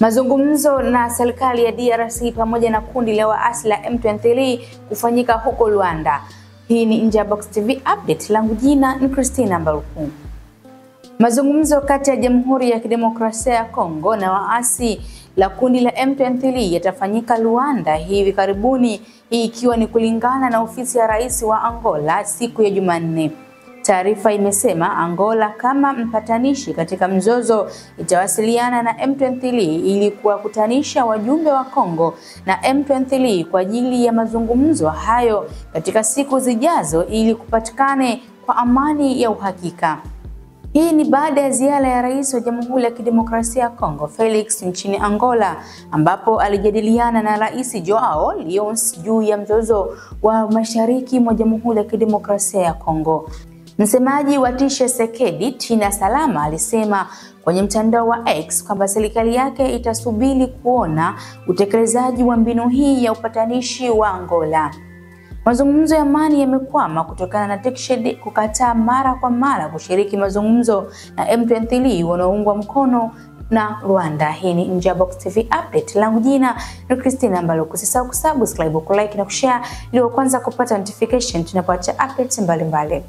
Mazungumzo na serikali ya DRC pamoja na kundi la waasi la M23 kufanyika huko Luanda. Hii ni Nje ya Box TV update, langu jina ni Christina Mbaruku. Mazungumzo kati ya Jamhuri ya Kidemokrasia ya Kongo na waasi la kundi la M23 yatafanyika Luanda hivi karibuni, hii ikiwa ni kulingana na ofisi ya rais wa Angola siku ya Jumanne. Taarifa imesema Angola kama mpatanishi katika mzozo itawasiliana na M23 ili kuwakutanisha wajumbe wa Kongo na M23 kwa ajili ya mazungumzo hayo katika siku zijazo ili kupatikane kwa amani ya uhakika. Hii ni baada ya ziara ya rais wa Jamhuri ya Kidemokrasia ya Kongo Felix nchini Angola, ambapo alijadiliana na Rais Joao Leons juu ya mzozo wa mashariki mwa Jamhuri ya Kidemokrasia ya Kongo. Msemaji wa Tshisekedi Tina Salama alisema kwenye mtandao wa X kwamba serikali yake itasubiri kuona utekelezaji wa mbinu hii ya upatanishi wa Angola. Mazungumzo ya amani yamekwama kutokana na Tshisekedi kukataa mara kwa mara kushiriki mazungumzo na M23 wanaoungwa mkono na Rwanda. Hii ni Nje ya Box TV update, langu jina ni Christina Mbaruku. Usisahau kusubscribe, kulike na kushare ili kwanza kupata notification tunapoacha updates mbalimbali.